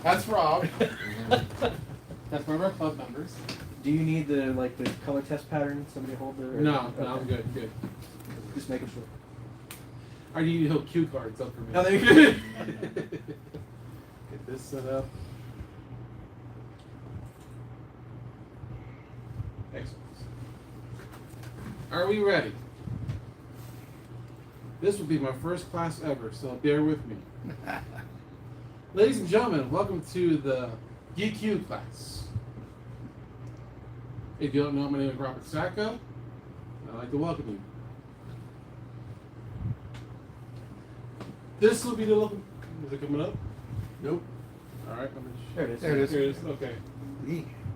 That's Rob. That's one of our club members. Do you need the color test pattern? Somebody hold the? No, I'm good. Just making sure. I need to cue cards up for me. No, there you go. Get this set up. Excellent. Are we ready? This will be my first class ever, so bear with me. Ladies and gentlemen, welcome to the BQ class. If you don't know, my name is Robert Sacco. I'd like to welcome you. This will be the look. Is it coming up? Nope. All right. There it is. There it is. Okay.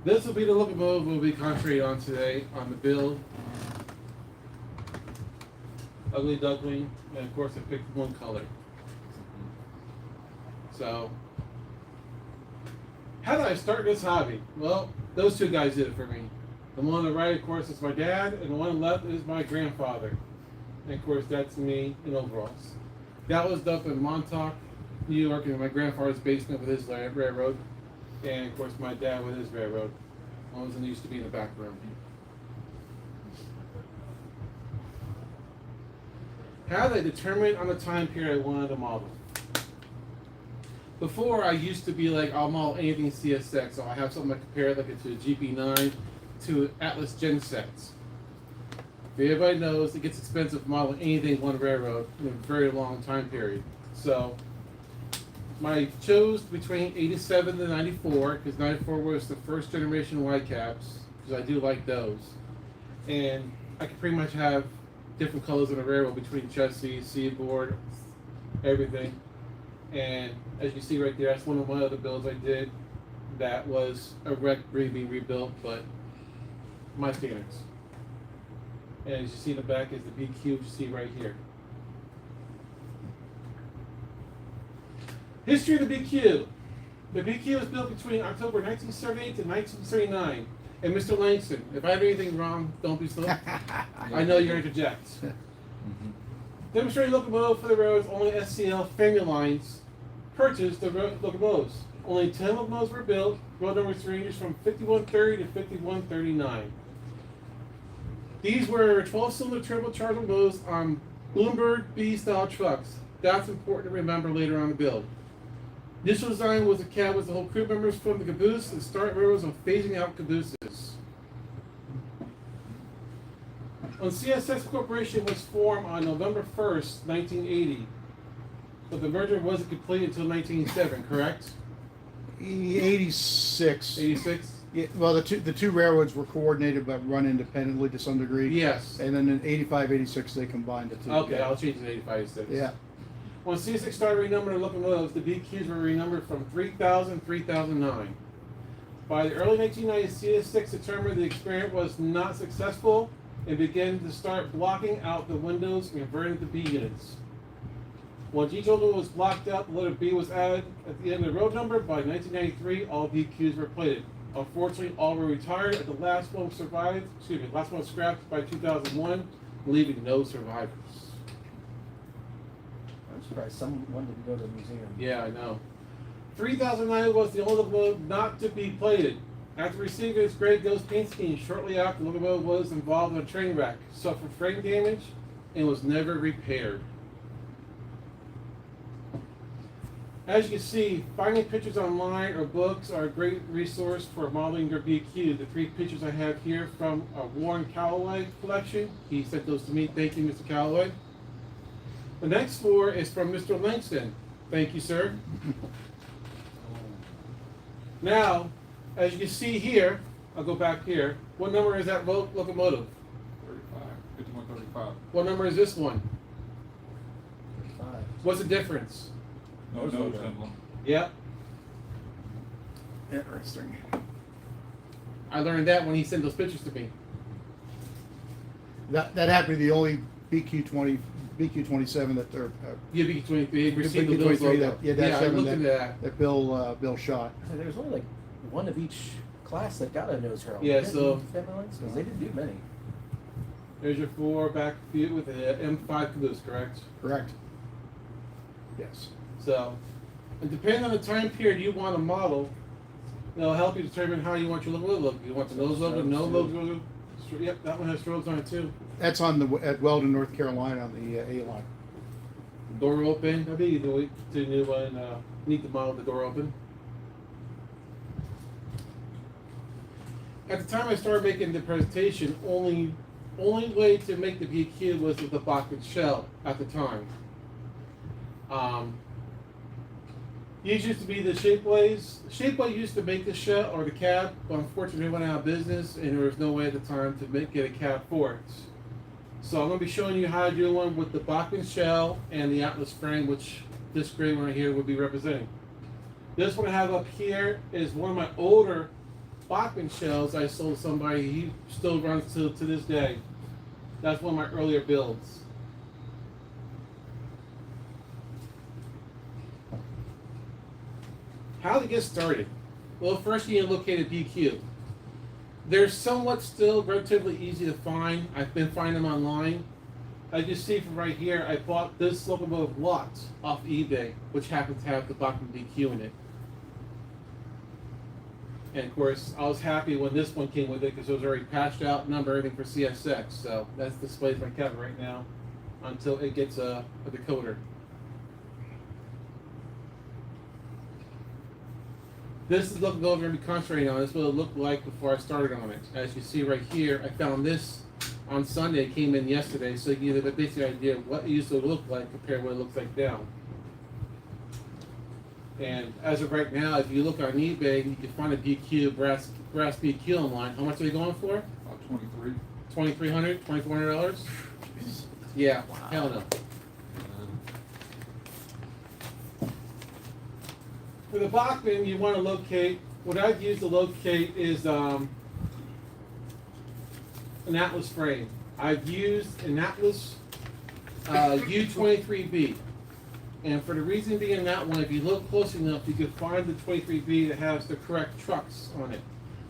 This will be the locomotive we'll be concentrating on today on the build. Ugly duckling, and of course I picked one color. So, how did I start this hobby? Well, those two guys did it for me. The one on the right, of course, is my dad, and the one on the left is my grandfather. And of course, that's me in overalls. That was up in Montauk, New York, in my grandfather's basement with his railroad. And of course, my dad with his railroad. One was used to be in the background. How did I determine on the time period I wanted to model? Before, I used to be like, I'll model anything CSX, so I have something to compare like to a GP9 to Atlas Gen sets. If everybody knows, it gets expensive modeling anything one railroad in a very long time period. So, I chose between 87 and 94, because 94 was the first generation wide caps, because I do like those. And I could pretty much have different colors on the railroad between chassis, seaboard, everything. And as you see right there, that's one of my other builds I did that was a wreck being rebuilt, but my standards. And as you see in the back is the BQ you see right here. History of the BQ. The BQ was built between October 1978 and 1979. And Mr. Langston, if I have anything wrong, don't be slow. I know you're interject. Demonstrating locomotive for the roads, only SCL family lines purchased the locomotives. Only 10 locomotives were built. Road numbers ranges from 5130 to 5139. These were 12-cylinder turbocharged locomotives on Bloomberg B-style trucks. That's important to remember later on the build. Initial design was a cab with the whole crew members from the caboose and start railroads on phasing out cabooses. When CSX Corporation was formed on November 1st, 1980, but the merger wasn't completed until 1987, correct? 86. 86? Yeah, well, the two railroads were coordinated but run independently to some degree. Yes. And then in 85, 86, they combined the two. Okay, together. I'll change it to 85, 86. Yeah. When CSX started renumbering locomotives, the BQs were renumbered from 3000 to 3009. By the early 1990s, CSX determined the experiment was not successful and began to start blocking out the windows and converting to B units. Once each window was blocked out, the letter B was added at the end of the road number. By 1993, all BQs were plated. Unfortunately, all were retired, and the last one survived. Last one was scrapped by 2001, leaving no survivors. I'm surprised someone didn't go to the museum. Yeah, I know. 3009 was the only locomotive not to be plated. After receiving its Grey Ghost paint scheme, shortly after, the locomotive was involved in a train wreck, suffered frame damage, and was never repaired. As you can see, finding pictures online or books are a great resource for modeling your BQ. The 3 pictures I have here from a Warren Calloway collection. He sent those to me. Thank you, Mr. Calloway. The next 4 is from Mr. Langston. Thank you, sir. Now, as you can see here, I'll go back here. What number is that locomotive? 5135. What number is this one? 5. What's the difference? No symbol. Yep. Interesting. I learned that when he sent those pictures to me. That happened to be the only BQ27 that they're. Yeah, BQ23 received the BQ23 Bill's logo. that- yeah, Yeah, I seven looked into that. that Bill shot. There was only like one of each class that got a nose herald. Yeah, so- because they didn't do many. There's your 4 back view with the M5 caboose, correct? Correct. Yes. So, And depending on the time period you want to model, it'll help you determine how you want your logo to look. You want the nose logo, no logo. Yep, that one has strobes on it too. That's on at Weldon, North Carolina, on the A line. Door open. That'd be the new one. Need to model the door open. At the time I started making the presentation, only way to make the BQ was with the Bachmann shell at the time. These used to be the Shapeways. Shapeway used to make the shell or the cab, but unfortunately they went out of business and there was no way at the time to get a cab for it. So I'm going to be showing you how to do one with the Bachmann shell and the Atlas frame, which this gray one right here would be representing. This one I have up here is one of my older Bachmann shells I sold to somebody. He still runs to this day. That's one of my earlier builds. How to get started? Well, first you need to locate a BQ. They're somewhat still relatively easy to find. I've been finding them online. As you see from right here, I bought this locomotive lot off eBay, which happens to have the Bachmann BQ in it. And of course, I was happy when this one came with it because it was already patched out, number, everything for CSX. So that's displayed in my cabinet right now until it gets a decoder. This is looking over and be concentrating on. This is what it looked like before I started on it. As you see right here, I found this on Sunday. It came in yesterday, so you get a basic idea of what it used to look like compared to what it looks like now. And as of right now, if you look on eBay, you can find a BQ, brass BQ online. How much are they going for? About 23. $2,300, $2,400? Yeah, wow. Hell no. For the Bachmann, you want to locate, what I've used to locate is an Atlas frame. I've used an Atlas U23B. And for the reason being that one, if you look close enough, you can find the 23B that has the correct trucks on it.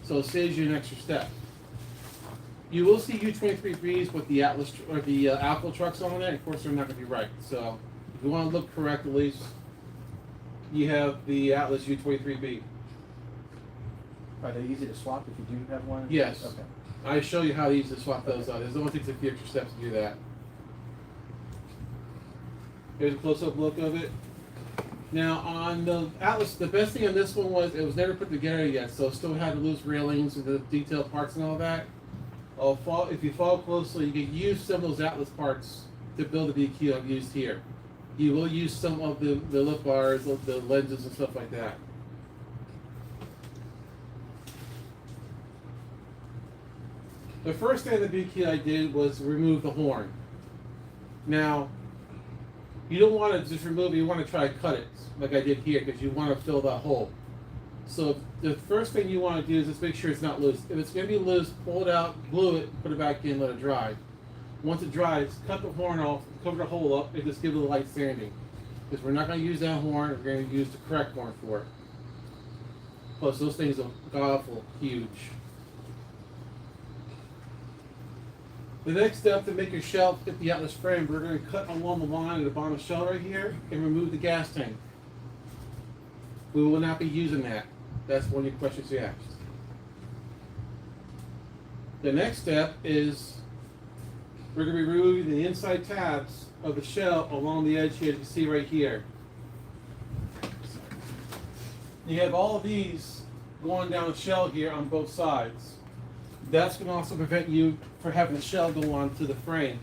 So it saves you an extra step. You will see U23Bs with the Atlas or the Apple trucks on it. Of course, they're not going to be right. So if you want to look correct, at least you have the Atlas U23B. Are they easy to swap if you do have one? Yes. Okay. I show you how easy to swap those out. It only takes a few extra steps to do that. Here's a close-up look of it. Now on the Atlas, the best thing on this one was it was never put together yet, so it still had the loose railings and the detailed parts and all that. If you follow closely, you can use some of those Atlas parts to build the BQ I've used here. You will use some of the lip bars, the lenses and stuff like that. The first thing the BQ I did was remove the horn. Now, you don't want to just remove it, you want to try to cut it, like I did here, because you want to fill that hole. So the first thing you want to do is just make sure it's not loose. If it's going to be loose, pull it out, glue it, put it back in, let it dry. Once it dries, cut the horn off, cover the hole up, and just give it a light sanding. Because we're not going to use that horn, we're going to use the correct horn for it. Plus, those things are god-awful huge. The next step to make your shell fit the Atlas frame, we're going to cut along the line of the bottom of the shell right here and remove the gas tank. We will not be using that. That's one of your questions you asked. The next step is we're going to be removing the inside tabs of the shell along the edge here, as you see right here. You have all of these going down the shell here on both sides. That's going to also prevent you from having the shell go onto the frame.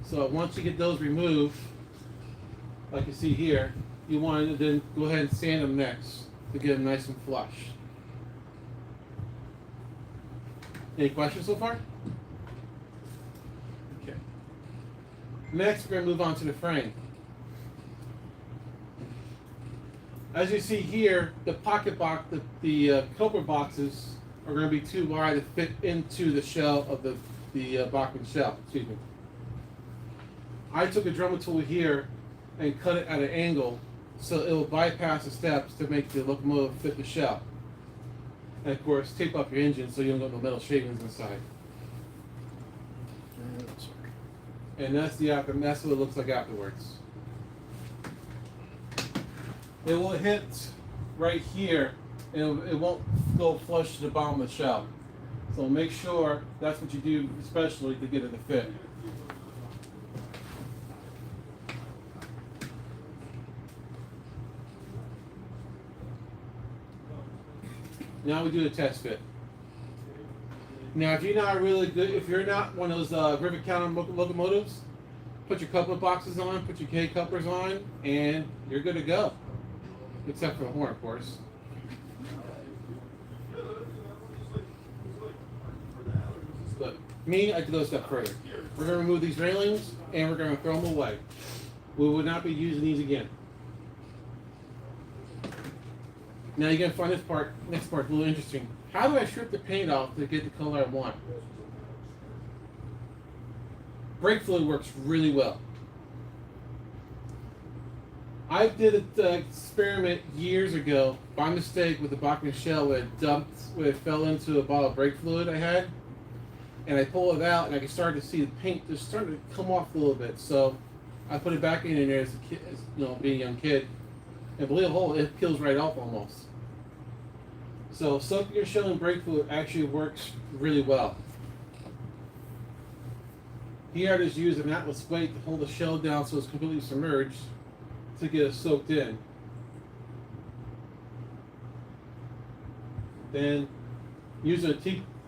So once you get those removed, like you see here, you want to then go ahead and sand them next to get them nice and flush. Any questions so far? Okay. Next, we're going to move on to the frame. As you see here, the pocket box, the cover boxes are going to be too wide to fit into the shell of the Bachmann shell. Excuse me. I took a dremel tool here and cut it at an angle so it will bypass the steps to make the locomotive fit the shell. And of course, tape up your engine so you don't get no metal shavings inside. And that's what it looks like afterwards. it will hit right here, and it won't go flush to the bottom of the shell. So make sure that's what you do, especially to get it to fit. Now we do the test fit. Now, if you're not really good, if you're not one of those rivet counter locomotives, put your coupler boxes on, put your K couplers on, and you're good to go. Except for the horn, of course. But me, I could go a step further. We're going to remove these railings, and we're going to throw them away. We will not be using these again. Now you're going to find this part, next part, a little interesting. How do I strip the paint off to get the color I want? Brake fluid works really well. I did an experiment years ago by mistake with the Bachmann shell where it fell into a bottle of brake fluid I had, and I pulled it out and I could start to see the paint just started to come off a little bit. So I put it back in there as a kid, being a young kid, and believe it or not, it peels right off almost. So soaking your shell in brake fluid actually works really well. Here I just use an Atlas weight to hold the shell down so it's completely submerged to get it soaked in. Then using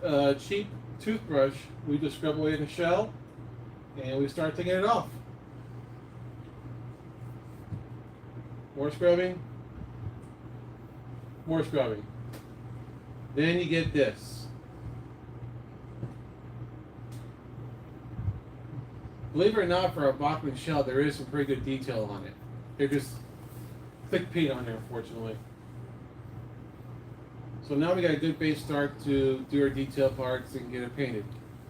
a cheap toothbrush, we just scrub away the shell and we start taking it off. More scrubbing, more scrubbing. Then you get this. Believe it or not, for a Bachmann shell, there is some pretty good detail on it. They're just thick paint on there, unfortunately. So now we got a good base start to do our detail parts and get it painted.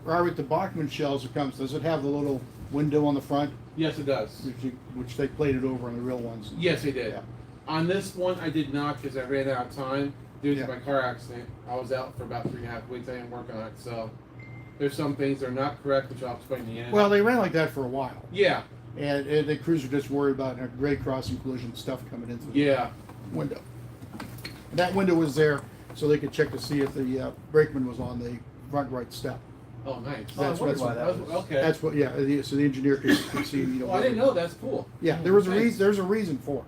Robert, the Bachmann shells it comes, does it have the little window on the front, Yes, it does. which they plated over on the real ones? Yes, they did. Yeah. On this one, I did not because I ran out of time due to Yeah. my car accident. I was out for about 3.5 weeks. I didn't work on it, so there's some things that are not correct, which I'll explain in the end. Well, they ran like that for a while, yeah, and the crews were just worried about grade crossing collision stuff coming into the yeah. window. And that window was there so they could check to see if the brakeman was on the front right step. Oh, nice. Oh, I That's wondered what- why that was. Okay. That's what, yeah. So the engineer could see. Well, I didn't know. That's cool. Yeah, there was a Thanks. reason. There's a reason for it.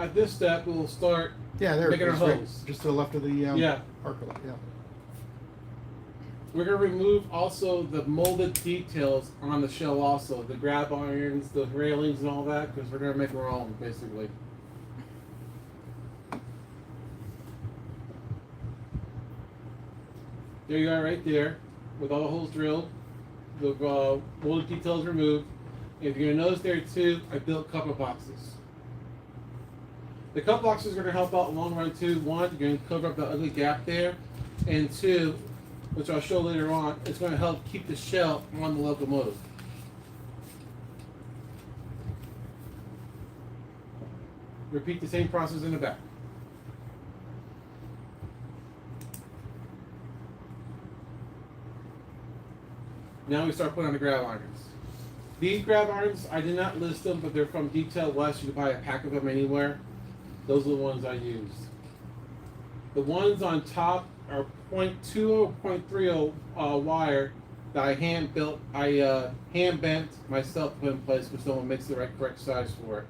At this step, we'll start Yeah, there. making our it's right, hose. just to the left of the Yeah. arc light. Yeah. We're going to remove also the molded details on the shell also. The grab irons, the railings and all that, because we're going to make our own, basically. There you are right there, with all the holes drilled, the molded details removed. If you're going to notice there too, I built coupler boxes. The cup boxes are going to help out in the long run too. One, you're going to cover up the ugly gap there, and two, which I'll show later on, it's going to help keep the shell on the locomotive. Repeat the same process in the back. Now we start putting on the grab irons. These grab irons, I did not list them, but they're from Detail West. You can buy a pack of them anywhere. Those are the ones I used. The ones on top are 0.20, 0.30 wire that I hand built. I hand bent myself to put in place because someone makes the correct size for it.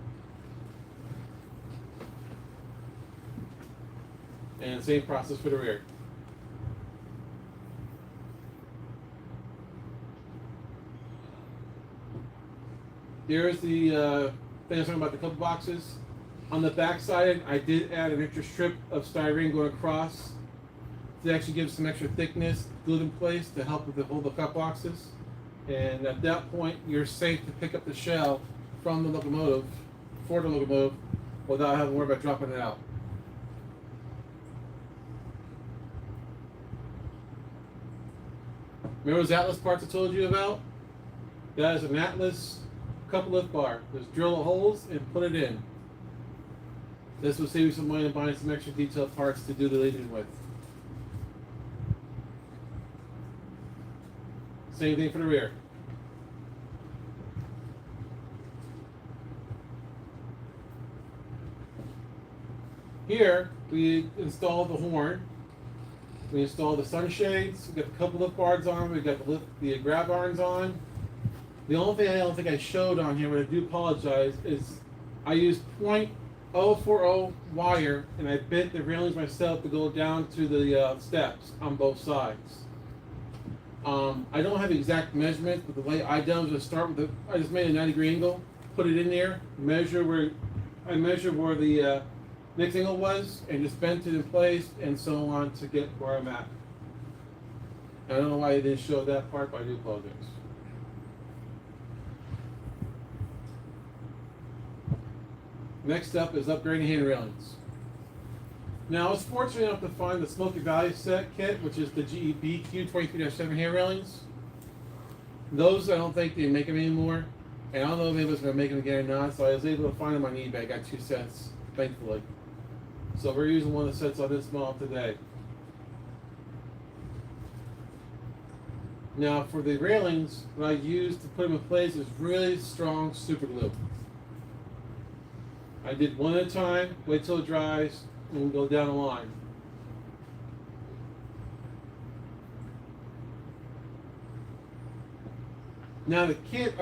And same process for the rear. There's the thing I was talking about, the couple boxes. On the back side, I did add an extra strip of styrene going across to actually give some extra thickness, glued in place to help with the hold the cup boxes. And at that point, you're safe to pick up the shell from the locomotive, for the locomotive, without having to worry about dropping it out. Remember those Atlas parts I told you about? That is an Atlas cup lift bar. Just drill the holes and put it in. This will save you some money on buying some extra detailed parts to do the leading with. Same thing for the rear. Here, we installed the horn. We installed the sunshades. We got the couple lift bars on. We got the grab irons on. The only thing I don't think I showed on here, but I do apologize, is I used .040 wire and I bent the railings myself to go down to the steps on both sides. I don't have exact measurements, but the way I done was to start with I just made a 90-degree angle, put it in there, measured where the next angle was, and just bent it in place and so on to get where I'm at. I don't know why I didn't show that part, but I do apologize. Next up is upgrading hand railings. Now, I was fortunate enough to find the Smoky Valley set kit, which is the GE BQ23-7 hand railings. Those, I don't think they make them anymore. And I don't know if anybody's going to make them again or not, so I was able to find them on eBay. I got 2 sets, thankfully. So we're using one of the sets on this model today. Now, for the railings, what I used to put them in place is really strong super glue. I did one at a time, wait till it dries, and go down the line. Now the kit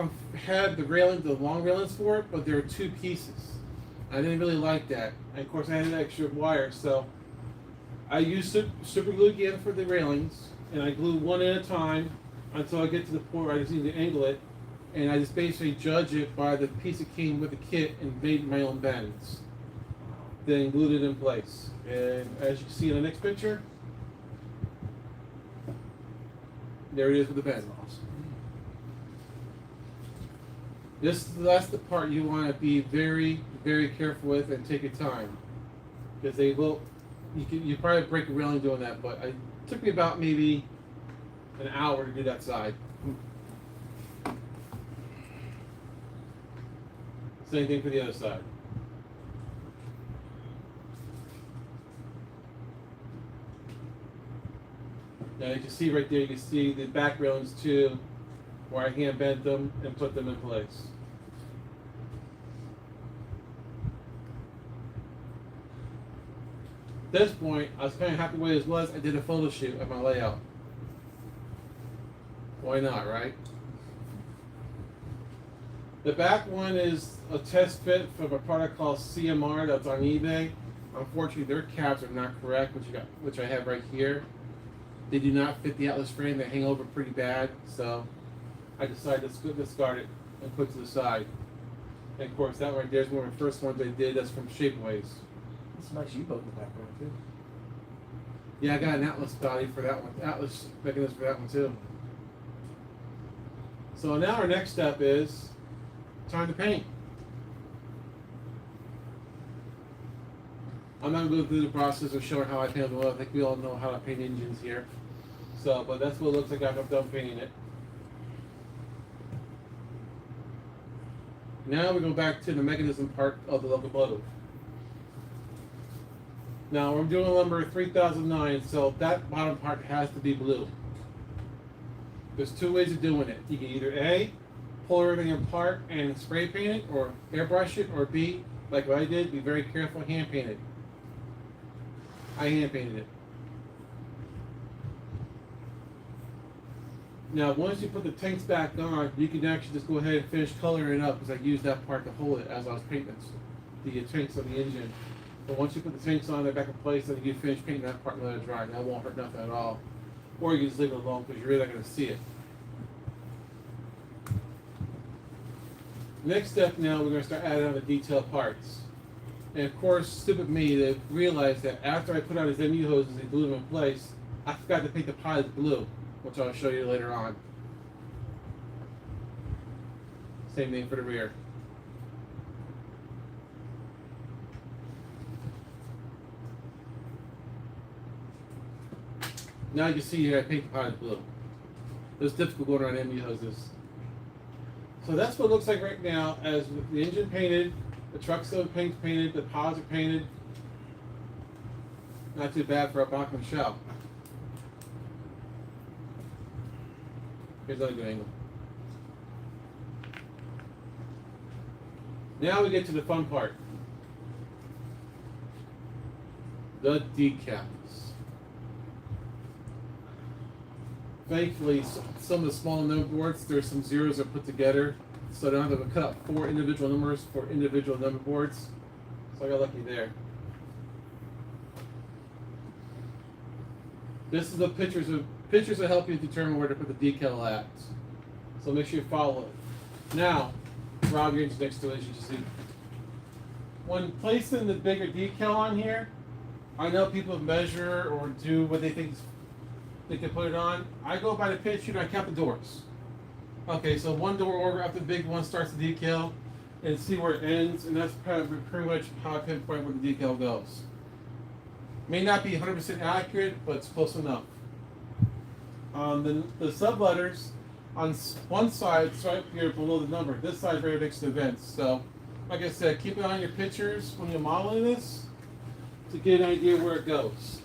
had the railings, the long railings for it, but there were 2 pieces. I didn't really like that. And of course I had extra wire, so I used super glue again for the railings, and I glue one at a time until I get to the point where I just need to angle it. And I just basically judge it by the piece that came with the kit and made my own bends. Then glued it in place. And as you can see in the next picture, there it is with the bend. That's the part you want to be very, very careful with and take your time. Because they will, you probably break a railing doing that, but it took me about maybe an hour to do that side. Same thing for the other side. Now you can see right there, you can see the back railings too, where I hand bent them and put them in place. At this point, I was kind of happy the way it was. I did a photo shoot of my layout. Why not, right? The back one is a test fit from a product called CMR that's on eBay. Unfortunately, their caps are not correct, which I have right here. They do not fit the Atlas frame. They hang over pretty bad, so I decided to discard it and put it to the side. And of course, that right there is one of the first ones I did. That's from Shapeways. It's a nice U-boat in the background too. Yeah, I got an Atlas body for that one. Atlas mechanism for that one too. So now our next step is time to paint. I'm not going to go through the process of showing how I paint the oil. I think we all know how to paint engines here. So, but that's what it looks like after I'm done painting it. Now we're going back to the mechanism part of the locomotive. Now we're doing number 3009, so that bottom part has to be blue. There's 2 ways of doing it. You can either A, pull everything apart and spray paint it, or airbrush it, or B, like what I did, be very careful, hand paint it. I hand painted it. Now, once you put the tanks back on, you can actually just go ahead and finish coloring it up, because I used that part to hold it as I was painting the tanks on the engine. But once you put the tanks on, they're back in place, then you can finish painting that part and let it dry. That won't hurt nothing at all. Or you can just leave it alone, because you're really not going to see it. Next step now, we're going to start adding on the detailed parts. And of course, stupid me to realize that after I put out his MU hoses and glued them in place, I forgot to paint the pilot blue, which I'll show you later on. Same thing for the rear. Now you can see here I paint the pilot blue. It was difficult going around MU hoses. So that's what it looks like right now, as with the engine painted, the truck still painted, the pods are painted. Not too bad for a Bachmann shell. Here's another good angle. Now we get to the fun part. the decals. Thankfully, some of the smaller number boards, there's some zeros are put together, so I don't have to cut out 4 individual numbers for individual number boards. So I got lucky there. This is the pictures that help you determine where to put the decal at. So make sure you follow it. Now, Rob, you're next to it, as you can see. When placing the bigger decal on here, I know people measure or do what they think they can put it on. I go by the picture and I count the doors. Okay, so one door over after the big one starts the decal and see where it ends, and that's pretty much how I pinpoint where the decal goes. May not be 100% accurate, but it's close enough. The sub letters on one side, it's right here below the number. This side right next to the vents. So, like I said, keep it on your pictures when you're modeling this to get an idea where it goes.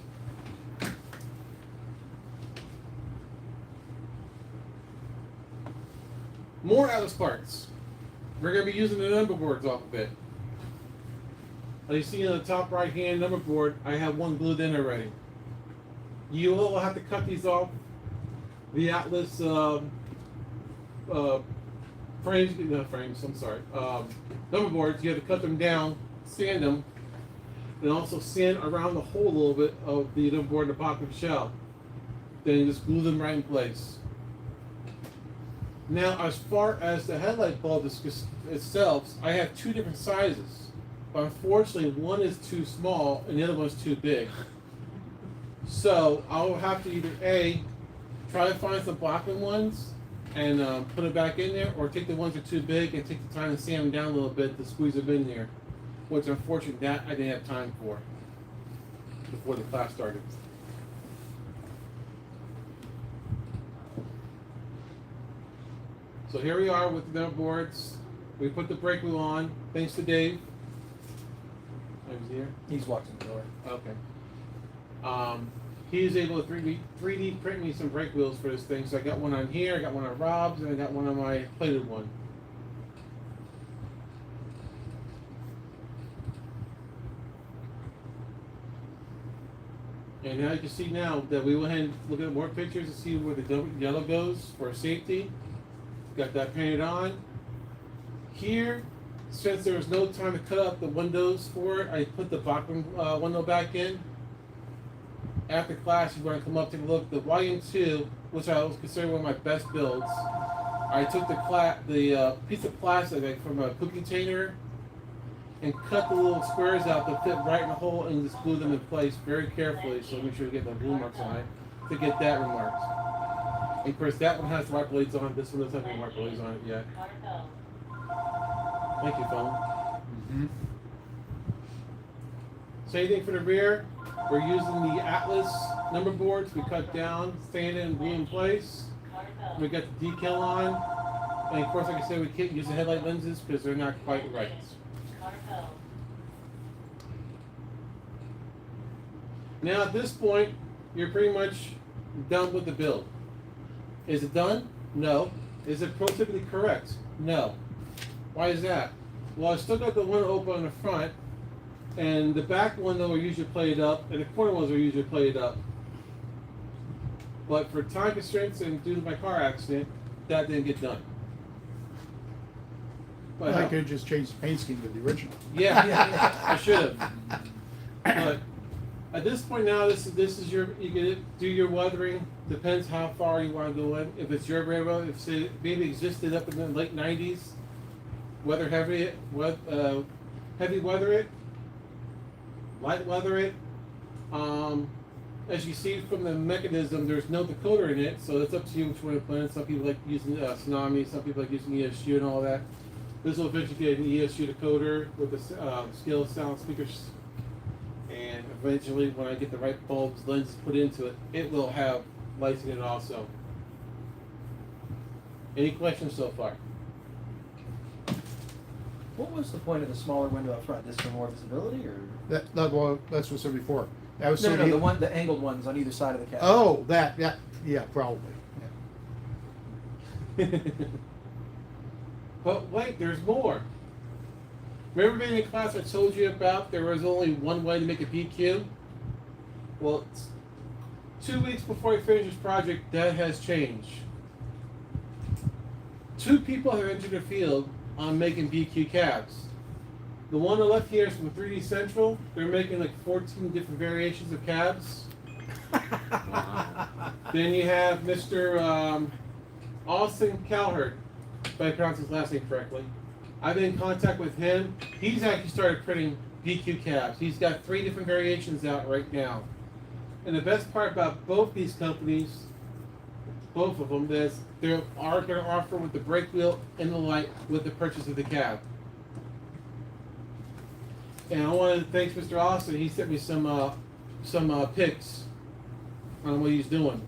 More Atlas parts. We're going to be using the number boards off of it. As you see on the top right hand number board, I have one glued in already. You will have to cut these off. The Atlas number boards, you have to cut them down, sand them, and also sand around the hole a little bit of the number board in the bottom of the shell. Then you just glue them right in place. Now, as far as the headlight bulb itself, I have 2 different sizes. But unfortunately, one is too small and the other one's too big. So I'll have to either A, try to find some Bachmann ones and put it back in there, or take the ones that are too big and take the time to sand them down a little bit to squeeze them in there. Which, unfortunately, that I didn't have time for before the class started. So here we are with the number boards. We put the brake wheel on, thanks to Dave. Oh, he's here? He's watching the door. Okay. He's able to 3D print me some brake wheels for this thing. So I got one on here, I got one on Rob's, and I got one on my plated one. And now you can see now that we went ahead and look at more pictures to see where the yellow goes for safety. Got that painted on. Here, since there was no time to cut out the windows for it, I put the Bachmann window back in. After class, you're going to come up, take a look. The Volume 2, which I was considered one of my best builds, I took the piece of plastic from a cookie container and cut the little squares out to fit right in the hole and just glue them in place very carefully, so make sure you get the glue marks on it to get that remarked. And of course, that one has the white blades on it. This one doesn't have any white blades on it yet. Thank you, phone. Mm-hmm. Same thing for the rear. We're using the Atlas number boards. We cut down, sand it, and glue in place. We got the decal on. And of course, like I said, we can't use the headlight lenses because they're not quite right. Now at this point, you're pretty much done with the build. Is it done? No. Is it prototypically correct? No. Why is that? Well, I still got the one open on the front, and the back window are usually played up, and the corner ones are usually played up. But for time constraints and due to my car accident, that didn't get done. But I could have just changed the paint scheme to the original. yeah, I should have. But at this point now, this is your, you can do your weathering. Depends how far you want to go in. If it's your railroad, if it maybe existed up in the late 90s, heavy weather it, light weather it. As you see from the mechanism, there's no decoder in it, so it's up to you which one to put in. Some people like using Tsunami, some people like using ESU and all that. This will eventually get an ESU decoder with the scale sound speakers. And eventually, when I get the right bulbs, lenses put into it, it will have lights in it also. Any questions so far? What was the point of the smaller window up front? Just for more visibility, or? That's what I said before. That was No, so the angled ones on either side of the cabin. Oh, yeah, probably. Yeah. But wait, there's more. Remember being in class I told you about there was only one way to make a BQ? Well, 2 weeks before I finish this project, that has changed. 2 people have entered the field on making BQ cabs. The one on the left here is from 3D Central. They're making like 14 different variations of cabs. Then you have Mr. Austin Calhert, if I pronounce his last name correctly. I've been in contact with him. He's actually started printing BQ cabs. He's got 3 different variations out right now. And the best part about both these companies, both of them, is they are going to offer with the brake wheel and the light with the purchase of the cab. And I want to thank Mr. Austin. He sent me some pics on what he's doing.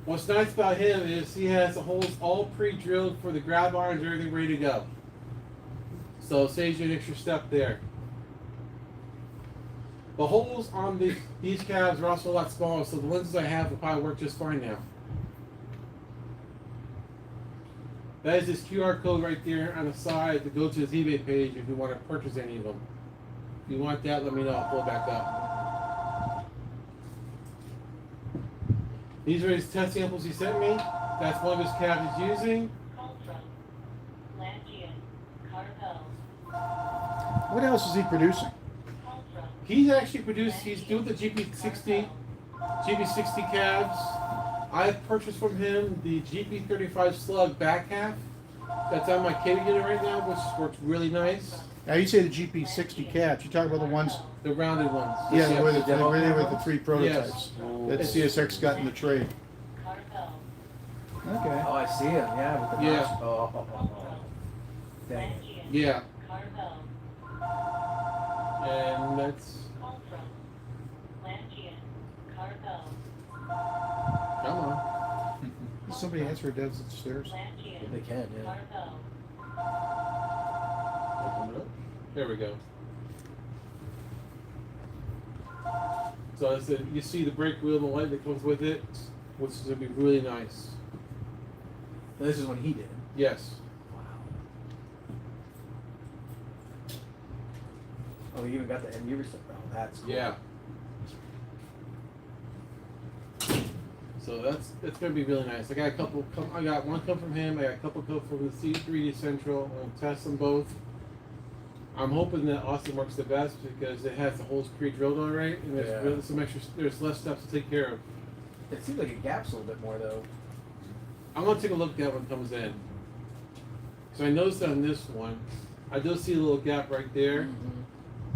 What's nice about him is he has the holes all pre-drilled for the grab irons and everything ready to go. So it saves you an extra step there. The holes on these cabs are also a lot smaller, so the lenses I have will probably work just fine now. That is this QR code right there on the side to go to his eBay page if you want to purchase any of them. If you want that, let me know. I'll pull it back up. These are his test samples he sent me. That's one of his cabs he's using. What else is he producing? He's actually produced, he's doing the GP60 cabs. I've purchased from him the GP35 Slug back half. That's on my kitty unit right now, which works really nice. Now you say the GP60 cabs. You talking about the ones? The rounded ones. Yeah, Yes. where they were the 3 prototypes that Yes. CSX got in the trade. Okay. Oh, I see him. Yeah, with the Yeah. notch. Oh. Dang. Yeah. And that's. Come on. Somebody answer it downstairs. They can, yeah. Open it up. There we go. So I said, you see the brake wheel and the light that comes with it, which is going to be really nice. And this is when he did it. Yes. Wow. Oh, he even got the end user stuff. Oh, that's cool. Yeah. So it's going to be really nice. I got one come from him. I got a couple come from the C3D Central. I'll test them both. I'm hoping that Austin works the best because it has the holes pre-drilled all right, and there's really some extra. There's less steps to take care of. It seems like it gaps a little bit more though. I'm gonna take a look at that when it comes in. So I noticed on this one, I do see a little gap right there,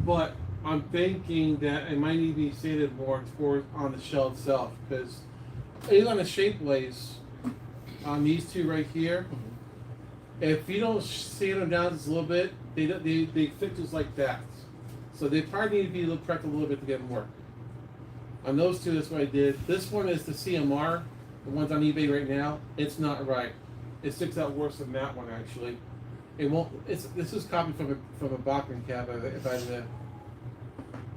but I'm thinking that it might need to be sanded more towards on the shell itself because even on the shape lace, on these 2 right here, if you don't sand them down just a little bit, they fit just like that. So they probably need to be prepped a little bit to get them work. On those 2, that's what I did. This one is the CMR, the ones on eBay right now. It's not right. It sticks out worse than that one actually. It won't. This is copied from a Bachmann cab if I had to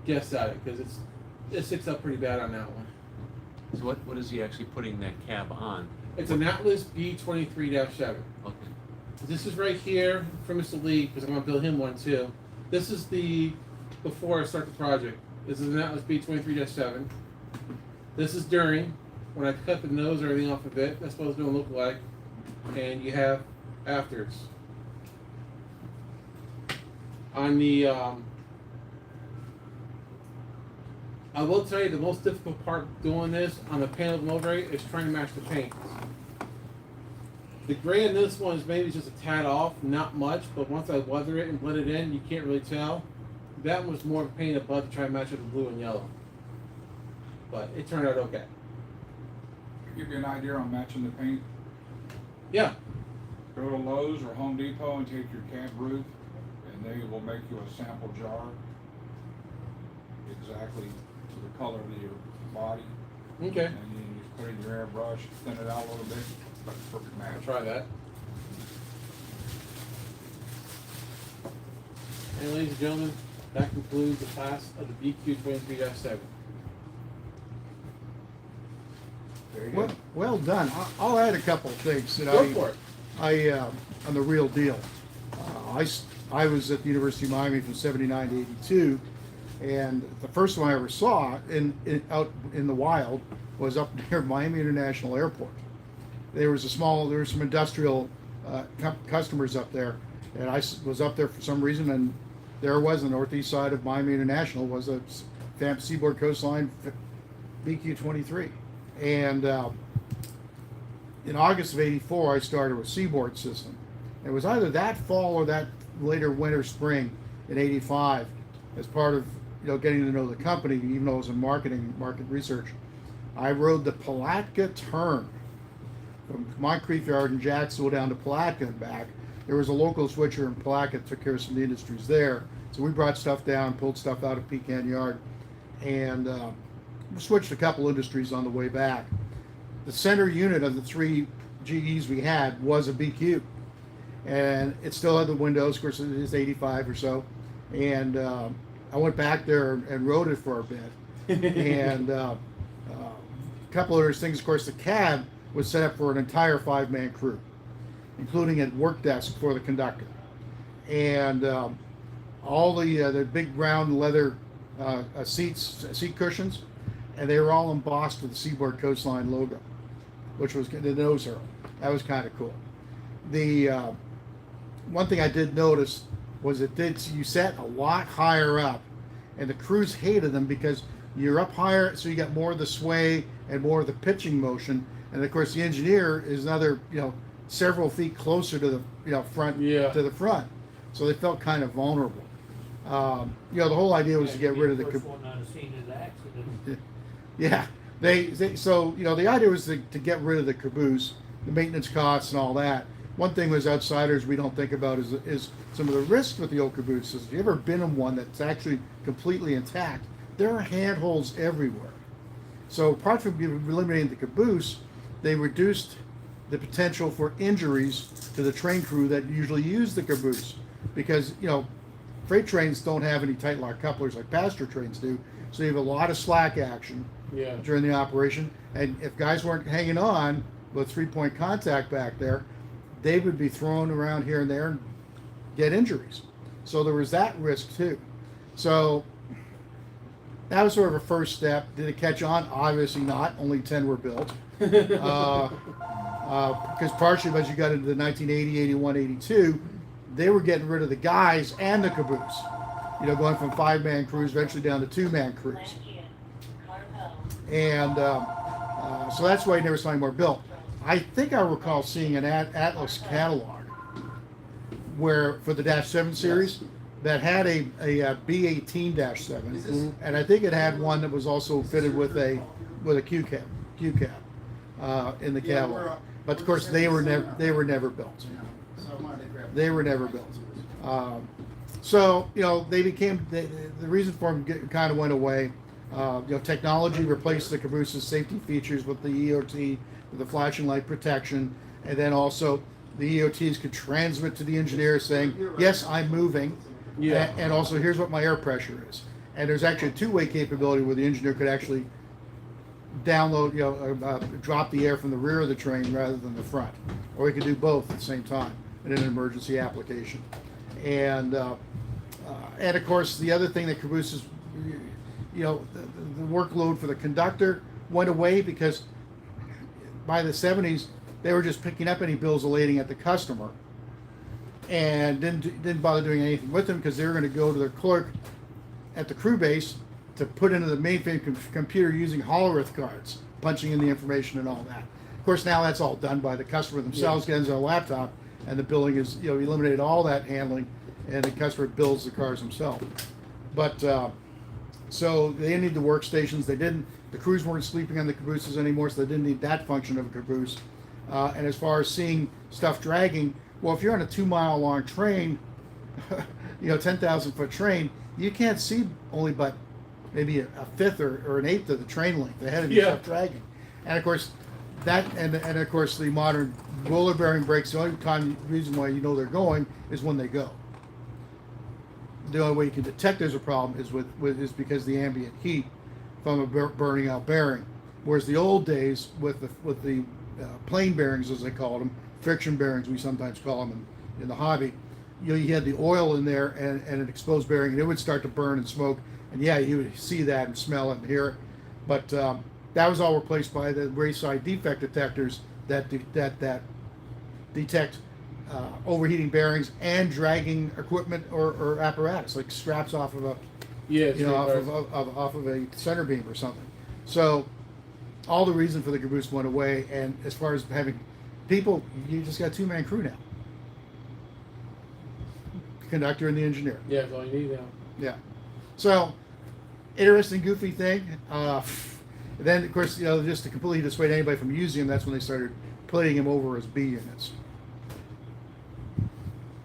guess at it because it sticks out pretty bad on that one. So what is he actually putting that cab on? It's an Atlas BQ23-7. Okay. This is right here for Mr. Lee because I'm gonna build him one too. This is before I start the project. This is an Atlas B23-7. This is during, when I cut the nose or everything off of it. That's what it's gonna look like. And you have afters. On the, I will tell you the most difficult part doing this on the paneled mold rate is trying to match the paint. The gray in this one is maybe just a tad off, not much, but once I weather it and blend it in, you can't really tell. That was more of a pain in the butt to try and match it with blue and yellow. But it turned out okay. Give you an idea on matching the paint. Yeah. Go to Lowe's or Home Depot and take your cab roof, and they will make you a sample jar exactly to the color of your body. Okay. And you just put it in your airbrush, thin it out a little bit, like a perfect match. I'll try that. And ladies and gentlemen, that concludes the class of the BQ23-7. Very good. Well done. I'll add a couple of things that Go for it. on the real deal. I was at the University of Miami from '79 to '82, And the first one I ever saw out in the wild was up near Miami International Airport. There was some industrial customers up there, and I was up there for some reason, and there was the northeast side of Miami International was a Seaboard Coastline BQ23. And in August of '84, I started with Seaboard System. It was either that fall or that later winter, spring in '85, as part of getting to know the company, even though it was in market research. I rode the Palatka turn from Moncrief Yard in Jacksonville down to Palatka and back. There was a local switcher in Palatka that took care of some of the industries there. So we brought stuff down, pulled stuff out of Pecan Yard, and switched a couple industries on the way back. The center unit of the 3 GEs we had was a BQ. And it still had the windows. Of course, it is 85 or so. And I went back there and rode it for a bit. And a couple of those things, of course, the cab was set up for an entire 5-man crew, including a work desk for the conductor. And all the big round leather seat cushions, and they were all embossed with the Seaboard Coastline logo, which was the nose arrow. That was kind of cool. The one thing I did notice was you sat a lot higher up, and the crews hated them because you're up higher, so you got more of the sway and more of the pitching motion. And of course, the engineer is another several feet closer to the front to the front, so they felt kind of vulnerable. The whole idea was to get rid of the. First one I've seen is accident. Yeah, so the idea was to get rid of the caboose, the maintenance costs and all that. One thing as outsiders we don't think about is some of the risks with the old cabooses. If you've ever been in one that's actually completely intact, there are handholds everywhere. So apart from eliminating the caboose, they reduced the potential for injuries to the train crew that usually use the caboose, because freight trains don't have any tight lock couplers like passenger trains do, so you have a lot of slack action during the operation. And if guys weren't hanging on with 3-point contact back there, they would be thrown around here and there and get injuries. So there was that risk too. So that was sort of a first step. Did it catch on? Obviously not. Only 10 were built. Because partially as you got into the 1980, 81, 82, they were getting rid of the guys and the caboose. Going from 5-man crews eventually down to 2-man crews. And so that's why you never saw any more built. I think I recall seeing an Atlas catalog where for the -7 series that had a B18-7, and I think it had one that was also fitted with a Q cab in the catalog. But of course they were never built. They were never built. So they became the reason for them kind of went away. Technology replaced the cabooses safety features with the EOT, with the flashing light protection, and then also the EOTs could transmit to the engineer saying, yes, I'm moving, and also here's what my air pressure is. And there's actually a 2-way capability where the engineer could actually download, drop the air from the rear of the train rather than the front, or he could do both at the same time in an emergency application. And of course, the other thing that cabooses, the workload for the conductor went away because by the 70s, they were just picking up any bills of lading at the customer and didn't bother doing anything with them because they were going to go to their clerk at the crew base to put into the mainframe computer using holograph cards, punching in the information and all that. Of course, now that's all done by the customer themselves, getting on a laptop, and the billing is, eliminated all that handling, and the customer bills the cars themselves. But so they didn't need the workstations. The crews weren't sleeping on the cabooses anymore, so they didn't need that function of a caboose. And as far as seeing stuff dragging, well, if you're on a 2-mile long train, 10,000-foot train, you can't see only but maybe a fifth or an eighth of the train length ahead of you stuff dragging. And of course, of course the modern roller bearing brakes, the only reason why they're going is when they go. The only way you can detect there's a problem is because the ambient heat from a burning out bearing. Whereas the old days with the plain bearings, as they called them, friction bearings we sometimes call them in the hobby, you had the oil in there and an exposed bearing, and it would start to burn and smoke And yeah, you would see that and smell it and hear it. But that was all replaced by the wayside defect detectors that detect overheating bearings and dragging equipment or apparatus, like straps off of a off of a center beam or something. So all the reason for the caboose went away. And as far as having people, you just got 2-man crew now. Conductor and the engineer. Yeah, that's all you need now. Yeah. So, interesting, goofy thing. Then, of course, just to completely dissuade anybody from using them, that's when they started plating them over as B units.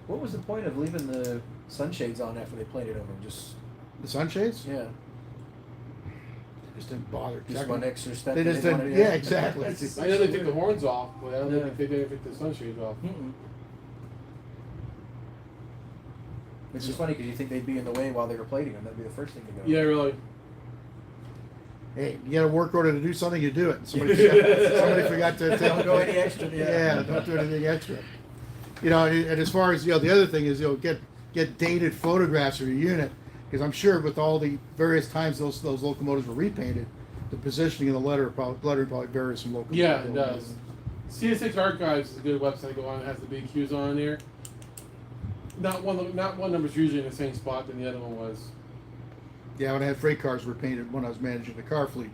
What was the point of leaving the sunshades on after they plated over? Just The sunshades? yeah, Just didn't bother. just checking. one extra step. They that just wanted didn't. to Yeah, do. exactly. That's- I know they took the horns off, but I don't Yeah. think they did take the sunshades off. Mm-mm. It's just funny because you think they'd be in the way while they were plating them. That'd be the first thing to go. Yeah, really. Hey, you get a work order to do something, you do it. Somebody forgot to Don't go any extra. Yeah, don't do anything extra. And as far as the other thing is, get dated photographs of your unit, because I'm sure with all the various times those locomotives were repainted, the positioning of the lettering probably varies from locomotive. Yeah, it does. CS6 Archives is a good website to go on. It has the BQs on there. Not one number's usually in the same spot than the other one was. Yeah, when I had freight cars were painted when I was managing the car fleet,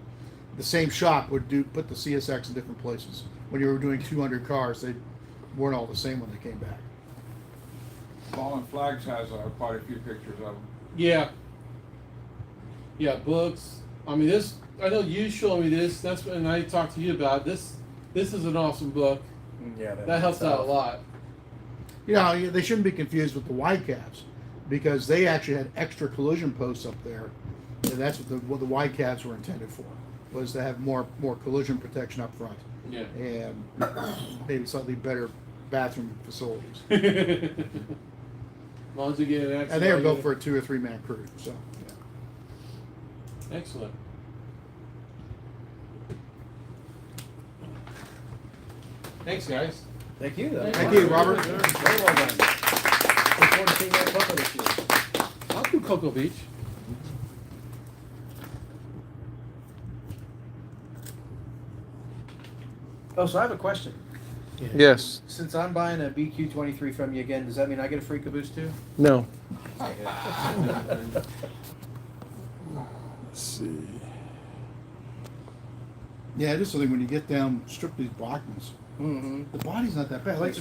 the same shop would put the CSX in different places. When you were doing 200 cars, they weren't all the same when they came back. Fallen Flags has quite a few pictures of them. Yeah. Yeah, books. I mean, this. I know you showed me this. That's when I talked to you about this. This is an awesome book. Yeah, That helps out a lot. They shouldn't be confused with the Y cabs, because they actually had extra collision posts up there, and that's what the Y cabs were intended for, was to have more collision protection up front, Yeah. and maybe slightly better bathroom facilities. As long as you get an accident. And they were built for a 2 or 3 man crew, so. Yeah. Excellent. Thanks, guys. Thank you. Thank you, Robert. Very well done. Look forward to seeing that photo this year. I'll do Cocoa Beach. Oh, so I have a question. Yes. Since I'm buying a BQ23 from you again, does that mean I get a free caboose too? No. Let's see. Yeah, just something when you get down, strip these Bachmans. Mm-hmm. The body's not that bad. Like